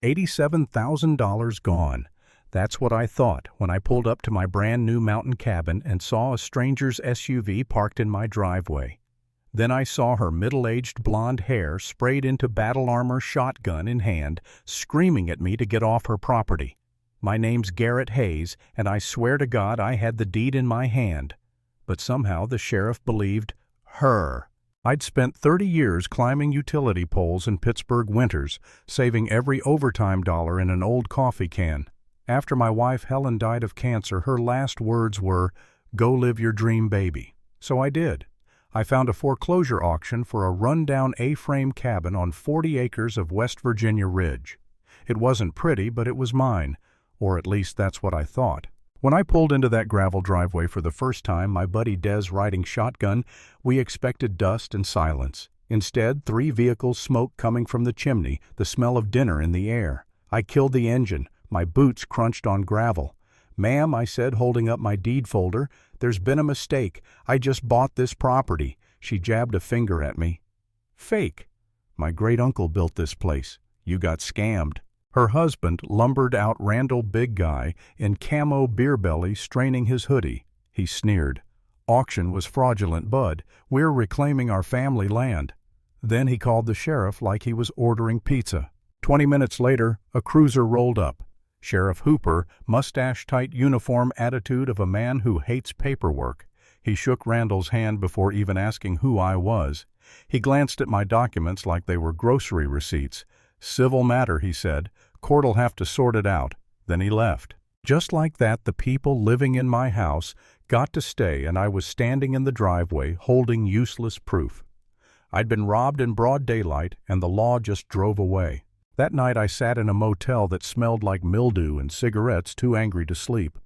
$87,000 gone. That's what I thought when I pulled up to my brand new mountain cabin and saw a stranger's SUV parked in my driveway. Then I saw her middle-aged blonde hair sprayed into battle armor, shotgun in hand, screaming at me to get off her property. My name's Garrett Hayes, and I swear to God I had the deed in my hand. But somehow the sheriff believed her. I'd spent 30 years climbing utility poles in Pittsburgh winters, saving every overtime dollar in an old coffee can. After my wife Helen died of cancer, her last words were, "Go live your dream, baby." So I did. I found a foreclosure auction for a rundown A-frame cabin on 40 acres of West Virginia ridge. It wasn't pretty, but it was mine, or at least that's what I thought. When I pulled into that gravel driveway for the first time, my buddy Des riding shotgun, we expected dust and silence. Instead, 3 vehicles, smoke coming from the chimney, the smell of dinner in the air. I killed the engine. My boots crunched on gravel. "Ma'am," I said, holding up my deed folder, "there's been a mistake. I just bought this property." She jabbed a finger at me. "Fake. My great-uncle built this place. You got scammed." Her husband lumbered out Randall Big Guy in camo beer belly, straining his hoodie. He sneered. "Auction was fraudulent, bud. We're reclaiming our family land." Then he called the sheriff like he was ordering pizza. 20 minutes later, a cruiser rolled up. Sheriff Hooper, mustache-tight uniform attitude of a man who hates paperwork. He shook Randall's hand before even asking who I was. He glanced at my documents like they were grocery receipts. "Civil matter," he said. "Court'll have to sort it out." Then he left. Just like that, the people living in my house got to stay, and I was standing in the driveway holding useless proof. I'd been robbed in broad daylight, and the law just drove away. That night I sat in a motel that smelled like mildew and cigarettes, too angry to sleep.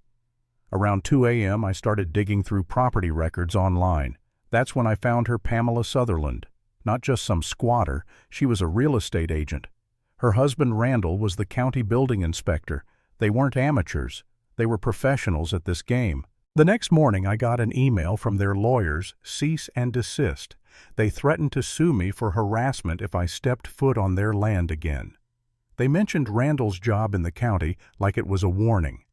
Around 2 a.m. I started digging through property records online. That's when I found her Pamela Sutherland. Not just some squatter, she was a real estate agent. Her husband Randall was the county building inspector. They weren't amateurs. They were professionals at this game. The next morning I got an email from their lawyers, cease and desist. They threatened to sue me for harassment if I stepped foot on their land again. They mentioned Randall's job in the county like it was a warning.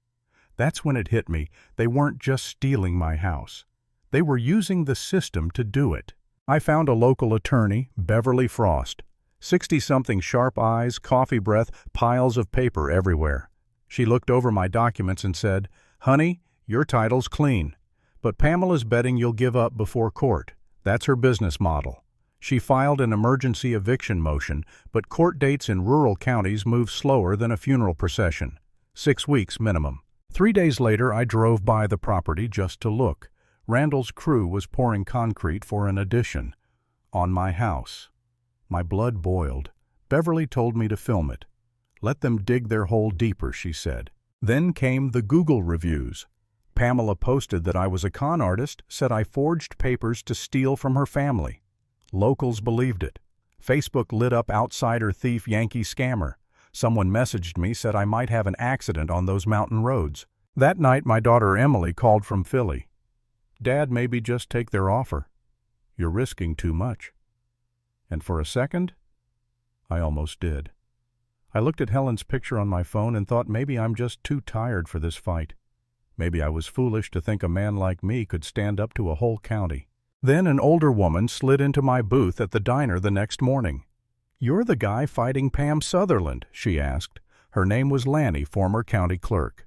That's when it hit me. They weren't just stealing my house. They were using the system to do it. I found a local attorney, Beverly Frost. 60-something, sharp eyes, coffee breath, piles of paper everywhere. She looked over my documents and said, "Honey, your title's clean. But Pamela's betting you'll give up before court. That's her business model." She filed an emergency eviction motion, but court dates in rural counties move slower than a funeral procession. 6 weeks minimum. 3 days later, I drove by the property just to look. Randall's crew was pouring concrete for an addition. On my house. My blood boiled. Beverly told me to film it. "Let them dig their hole deeper," she said. Then came the Google reviews. Pamela posted that I was a con artist, said I forged papers to steal from her family. Locals believed it. Facebook lit up outsider thief Yankee scammer. Someone messaged me, said I might have an accident on those mountain roads. That night my daughter Emily called from Philly. "Dad, maybe just take their offer. You're risking too much." And for a second, I almost did. I looked at Helen's picture on my phone and thought maybe I'm just too tired for this fight. Maybe I was foolish to think a man like me could stand up to a whole county. Then an older woman slid into my booth at the diner the next morning. "You're the guy fighting Pam Sutherland," she asked. Her name was Lanny, former county clerk.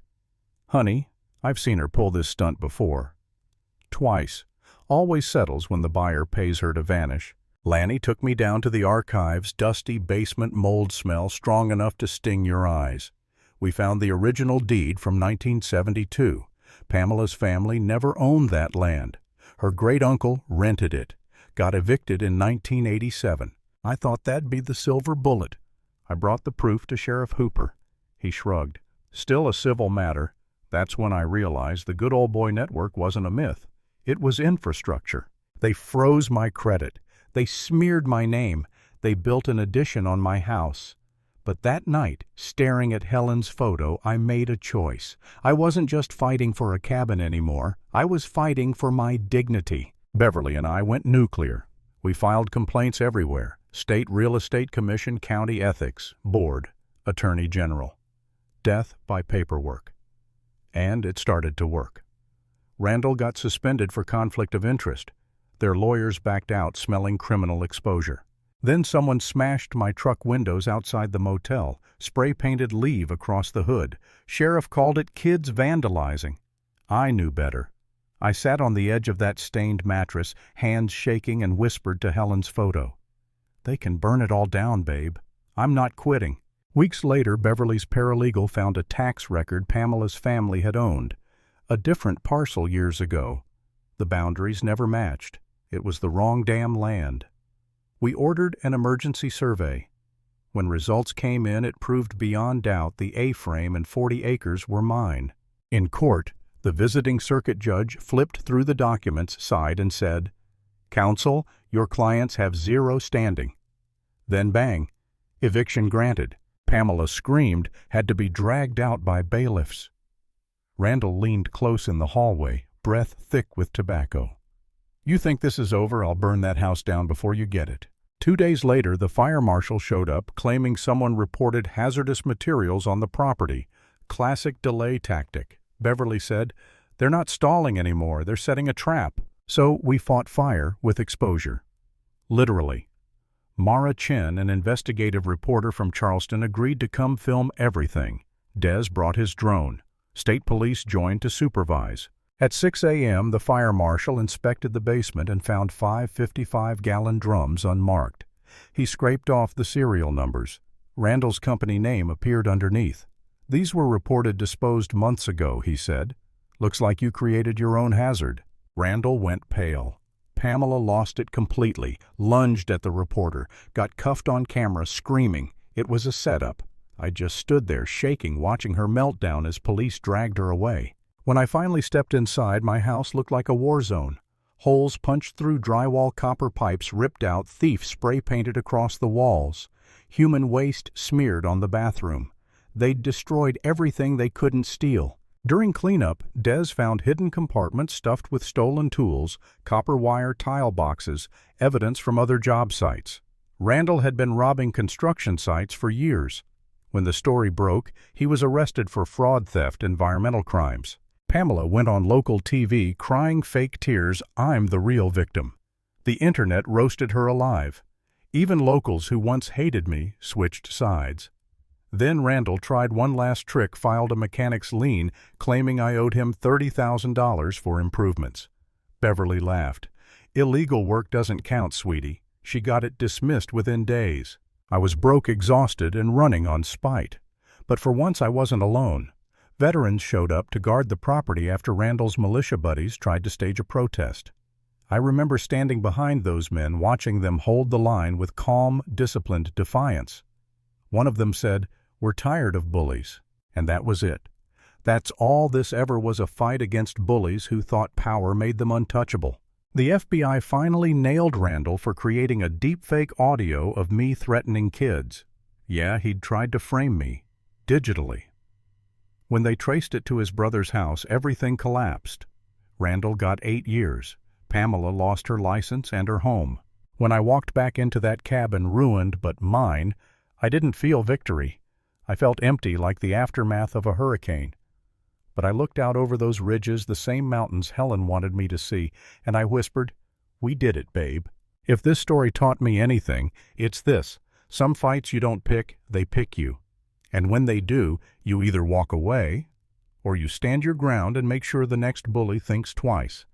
"Honey, I've seen her pull this stunt before. Twice. Always settles when the buyer pays her to vanish." Lanny took me down to the archives, dusty basement mold smell strong enough to sting your eyes. We found the original deed from 1972. Pamela's family never owned that land. Her great-uncle rented it, got evicted in 1987. I thought that'd be the silver bullet. I brought the proof to Sheriff Hooper. He shrugged. "Still a civil matter." That's when I realized the good old boy network wasn't a myth. It was infrastructure. They froze my credit. They smeared my name. They built an addition on my house. But that night, staring at Helen's photo, I made a choice. I wasn't just fighting for a cabin anymore. I was fighting for my dignity. Beverly and I went nuclear. We filed complaints everywhere. State Real Estate Commission, County Ethics, Board. Attorney General. Death by paperwork. And it started to work. Randall got suspended for conflict of interest. Their lawyers backed out, smelling criminal exposure. Then someone smashed my truck windows outside the motel, spray-painted "Leave" across the hood. Sheriff called it kids vandalizing. I knew better. I sat on the edge of that stained mattress, hands shaking, and whispered to Helen's photo. "They can burn it all down, babe. I'm not quitting." Weeks later, Beverly's paralegal found a tax record Pamela's family had owned. A different parcel years ago. The boundaries never matched. It was the wrong damn land. We ordered an emergency survey. When results came in, it proved beyond doubt the A-frame and 40 acres were mine. In court, the visiting circuit judge flipped through the documents, sighed, and said, "Counsel, your clients have zero standing." Then bang, eviction granted. Pamela screamed, had to be dragged out by bailiffs. Randall leaned close in the hallway, breath thick with tobacco. "You think this is over? I'll burn that house down before you get it." 2 days later, the fire marshal showed up, claiming someone reported hazardous materials on the property. Classic delay tactic. Beverly said, "They're not stalling anymore, they're setting a trap." So we fought fire with exposure. Literally. Mara Chen, an investigative reporter from Charleston, agreed to come film everything. Des brought his drone. State police joined to supervise. At 6 a.m., the fire marshal inspected the basement and found 5 55-gallon drums unmarked. He scraped off the serial numbers. Randall's company name appeared underneath. "These were reported disposed months ago," he said. "Looks like you created your own hazard." Randall went pale. Pamela lost it completely, lunged at the reporter, got cuffed on camera, screaming. It was a setup. I just stood there, shaking, watching her meltdown as police dragged her away. When I finally stepped inside, my house looked like a war zone. Holes punched through drywall, copper pipes ripped out, thieves spray-painted across the walls. Human waste smeared on the bathroom. They'd destroyed everything they couldn't steal. During cleanup, Des found hidden compartments stuffed with stolen tools, copper wire tile boxes, evidence from other job sites. Randall had been robbing construction sites for years. When the story broke, he was arrested for fraud, theft, environmental crimes. Pamela went on local TV crying fake tears, "I'm the real victim." The internet roasted her alive. Even locals who once hated me switched sides. Then Randall tried one last trick, filed a mechanic's lien, claiming I owed him $30,000 for improvements. Beverly laughed. "Illegal work doesn't count, sweetie." She got it dismissed within days. I was broke, exhausted, and running on spite. But for once I wasn't alone. Veterans showed up to guard the property after Randall's militia buddies tried to stage a protest. I remember standing behind those men, watching them hold the line with calm, disciplined defiance. One of them said, "We're tired of bullies." And that was it. That's all this ever was, a fight against bullies who thought power made them untouchable. The FBI finally nailed Randall for creating a deepfake audio of me threatening kids. Yeah, he'd tried to frame me, digitally. When they traced it to his brother's house, everything collapsed. Randall got 8 years. Pamela lost her license and her home. When I walked back into that cabin, ruined but mine, I didn't feel victory. I felt empty, like the aftermath of a hurricane. But I looked out over those ridges, the same mountains Helen wanted me to see, and I whispered, "We did it, babe." If this story taught me anything, it's this: some fights you don't pick, they pick you. And when they do, you either walk away, or you stand your ground and make sure the next bully thinks twice.